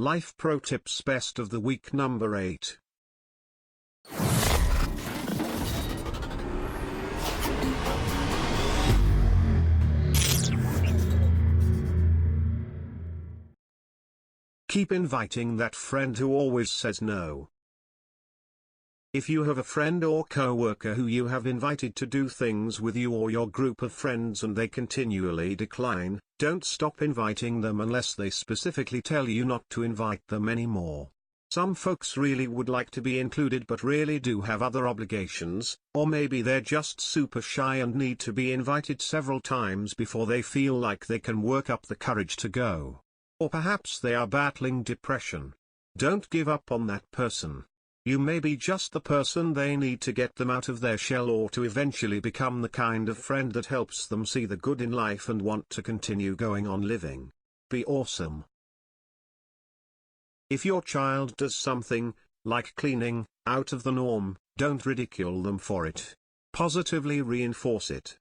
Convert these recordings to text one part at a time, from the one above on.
Life Pro Tips Best of the Week number 8. Keep inviting that friend who always says no. If you have a friend or co-worker who you have invited to do things with you or your group of friends and they continually decline, don't stop inviting them unless they specifically tell you not to invite them anymore. Some folks really would like to be included but really do have other obligations, or maybe they're just super shy and need to be invited several times before they feel like they can work up the courage to go. Or perhaps they are battling depression. Don't give up on that person. You may be just the person they need to get them out of their shell or to eventually become the kind of friend that helps them see the good in life and want to continue going on living. Be awesome. If your child does something, like cleaning, out of the norm, don't ridicule them for it. Positively reinforce it.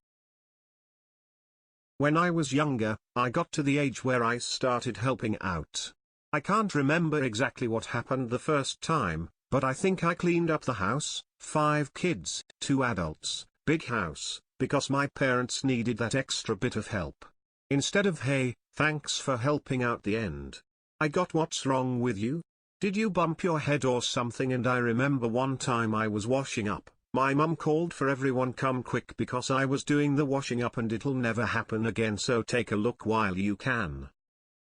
When I was younger, I got to the age where I started helping out. I can't remember exactly what happened the first time, but I think I cleaned up the house, 5 kids, 2 adults, big house, because my parents needed that extra bit of help. Instead of "Hey, thanks for helping out" the end, I got "What's wrong with you? Did you bump your head or something?" And I remember one time I was washing up, my mum called for everyone come quick because I was doing the washing up and it'll never happen again, so take a look while you can.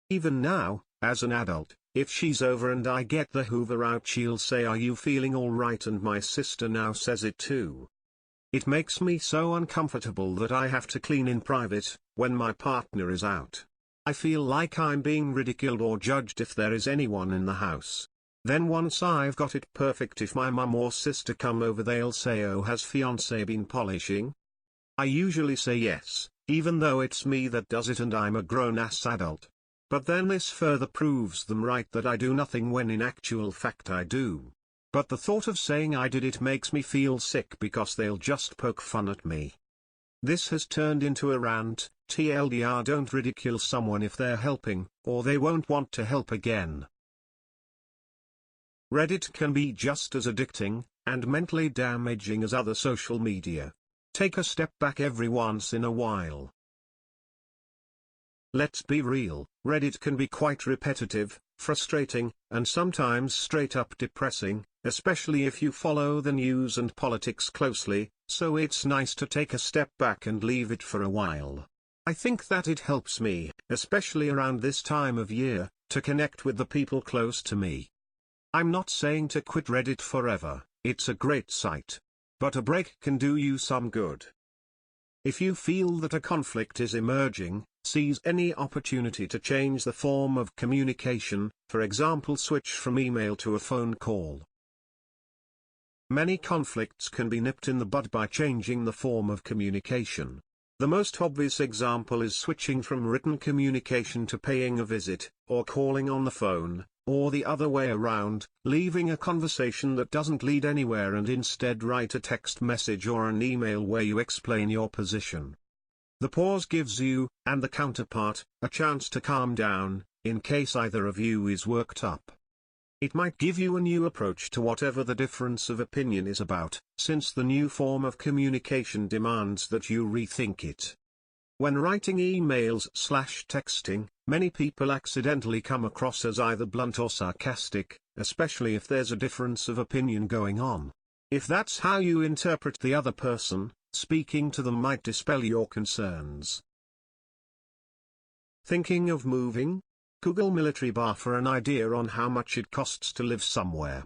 Even now, as an adult, if she's over and I get the Hoover out, she'll say, "Are you feeling alright?" And my sister now says it too. It makes me so uncomfortable that I have to clean in private, when my partner is out. I feel like I'm being ridiculed or judged if there is anyone in the house. Then once I've got it perfect, if my mum or sister come over they'll say, "Oh, has fiancé been polishing?" I usually say yes, even though it's me that does it and I'm a grown-ass adult. But then this further proves them right that I do nothing when in actual fact I do. But the thought of saying I did it makes me feel sick because they'll just poke fun at me. This has turned into a rant. TLDR, don't ridicule someone if they're helping, or they won't want to help again. Reddit can be just as addicting, and mentally damaging as other social media. Take a step back every once in a while. Let's be real, Reddit can be quite repetitive, frustrating, and sometimes straight up depressing, especially if you follow the news and politics closely, so it's nice to take a step back and leave it for a while. I think that it helps me, especially around this time of year, to connect with the people close to me. I'm not saying to quit Reddit forever, it's a great site. But a break can do you some good. If you feel that a conflict is emerging, seize any opportunity to change the form of communication, for example switch from email to a phone call. Many conflicts can be nipped in the bud by changing the form of communication. The most obvious example is switching from written communication to paying a visit, or calling on the phone, or the other way around, leaving a conversation that doesn't lead anywhere and instead write a text message or an email where you explain your position. The pause gives you, and the counterpart, a chance to calm down, in case either of you is worked up. It might give you a new approach to whatever the difference of opinion is about, since the new form of communication demands that you rethink it. When writing emails/texting, many people accidentally come across as either blunt or sarcastic, especially if there's a difference of opinion going on. If that's how you interpret the other person, speaking to them might dispel your concerns. Thinking of moving? Google military bar for an idea on how much it costs to live somewhere.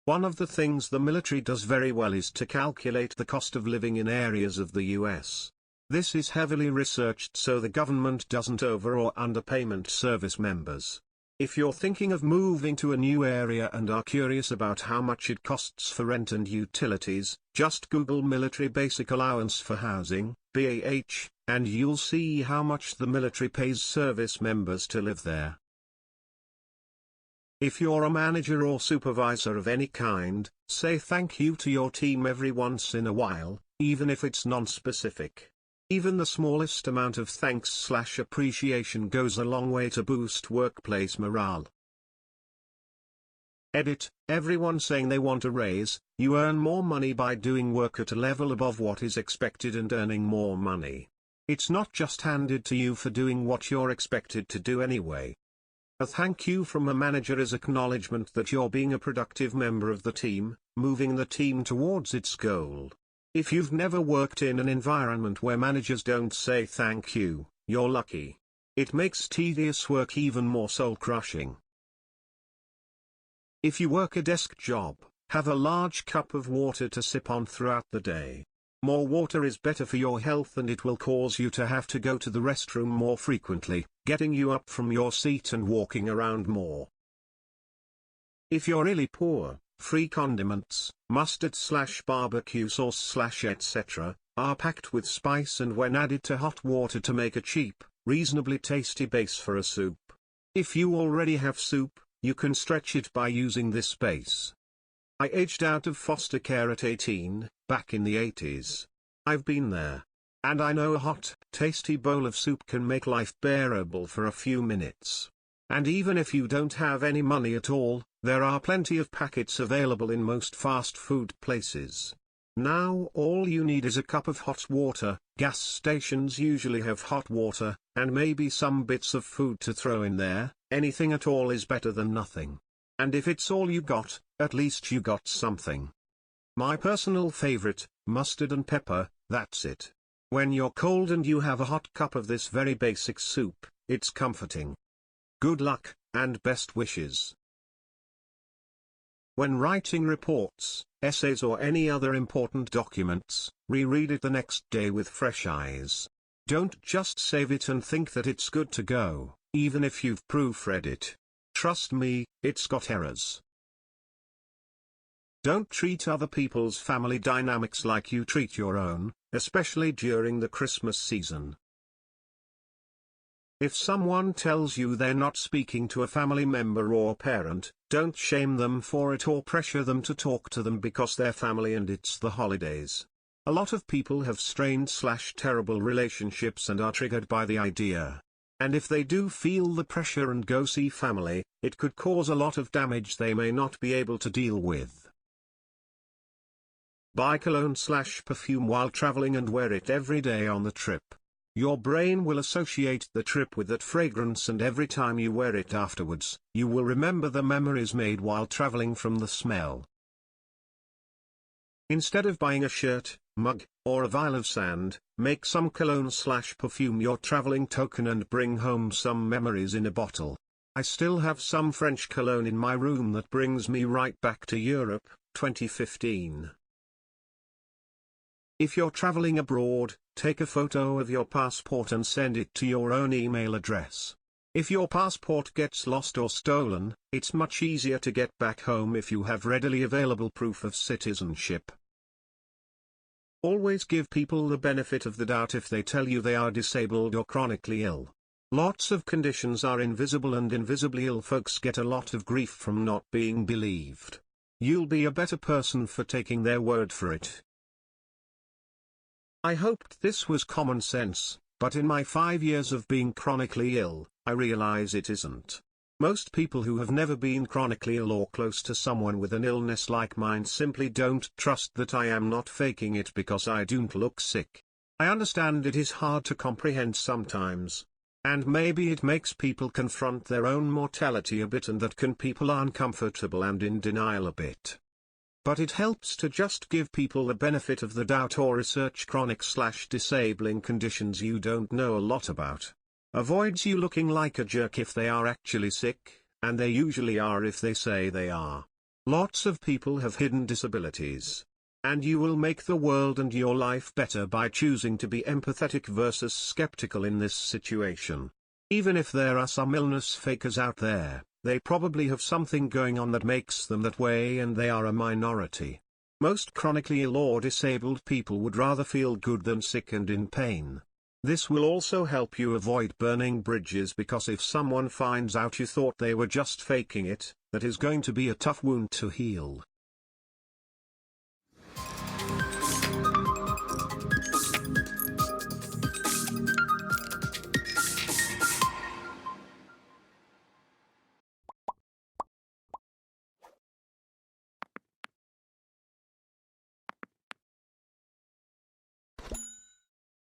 One of the things the military does very well is to calculate the cost of living in areas of the US. This is heavily researched so the government doesn't over- or underpayment service members. If you're thinking of moving to a new area and are curious about how much it costs for rent and utilities, just Google military basic allowance for housing, BAH, and you'll see how much the military pays service members to live there. If you're a manager or supervisor of any kind, say thank you to your team every once in a while, even if it's non-specific. Even the smallest amount of thanks/appreciation goes a long way to boost workplace morale. Edit: everyone saying they want a raise. You earn more money by doing work at a level above what is expected and earning more money. It's not just handed to you for doing what you're expected to do anyway. A thank you from a manager is acknowledgement that you're being a productive member of the team, moving the team towards its goal. If you've never worked in an environment where managers don't say thank you, you're lucky. It makes tedious work even more soul-crushing. If you work a desk job, have a large cup of water to sip on throughout the day. More water is better for your health and it will cause you to have to go to the restroom more frequently, getting you up from your seat and walking around more. If you're really poor, free condiments, mustard/barbecue sauce/etc., are packed with spice and when added to hot water to make a cheap, reasonably tasty base for a soup. If you already have soup, you can stretch it by using this base. I aged out of foster care at 18, back in the 80s. I've been there. And I know a hot, tasty bowl of soup can make life bearable for a few minutes. And even if you don't have any money at all, there are plenty of packets available in most fast food places. Now all you need is a cup of hot water. Gas stations usually have hot water, and maybe some bits of food to throw in there. Anything at all is better than nothing. And if it's all you got, at least you got something. My personal favorite, mustard and pepper, that's it. When you're cold and you have a hot cup of this very basic soup, it's comforting. Good luck, and best wishes. When writing reports, essays or any other important documents, reread it the next day with fresh eyes. Don't just save it and think that it's good to go, even if you've proofread it. Trust me, it's got errors. Don't treat other people's family dynamics like you treat your own, especially during the Christmas season. If someone tells you they're not speaking to a family member or parent, don't shame them for it or pressure them to talk to them because they're family and it's the holidays. A lot of people have strained/terrible relationships and are triggered by the idea. And if they do feel the pressure and go see family, it could cause a lot of damage they may not be able to deal with. Buy cologne/perfume while traveling and wear it every day on the trip. Your brain will associate the trip with that fragrance and every time you wear it afterwards, you will remember the memories made while traveling from the smell. Instead of buying a shirt, mug, or a vial of sand, make some cologne/perfume your traveling token and bring home some memories in a bottle. I still have some French cologne in my room that brings me right back to Europe, 2015. If you're traveling abroad, take a photo of your passport and send it to your own email address. If your passport gets lost or stolen, it's much easier to get back home if you have readily available proof of citizenship. Always give people the benefit of the doubt if they tell you they are disabled or chronically ill. Lots of conditions are invisible and invisibly ill folks get a lot of grief from not being believed. You'll be a better person for taking their word for it. I hoped this was common sense, but in my 5 years of being chronically ill, I realize it isn't. Most people who have never been chronically ill or close to someone with an illness like mine simply don't trust that I am not faking it because I don't look sick. I understand it is hard to comprehend sometimes. And maybe it makes people confront their own mortality a bit and that can people uncomfortable and in denial a bit. But it helps to just give people the benefit of the doubt or research chronic/disabling conditions you don't know a lot about. Avoids you looking like a jerk if they are actually sick, and they usually are if they say they are. Lots of people have hidden disabilities. And you will make the world and your life better by choosing to be empathetic versus skeptical in this situation. Even if there are some illness fakers out there, they probably have something going on that makes them that way and they are a minority. Most chronically ill or disabled people would rather feel good than sick and in pain. This will also help you avoid burning bridges because if someone finds out you thought they were just faking it, that is going to be a tough wound to heal.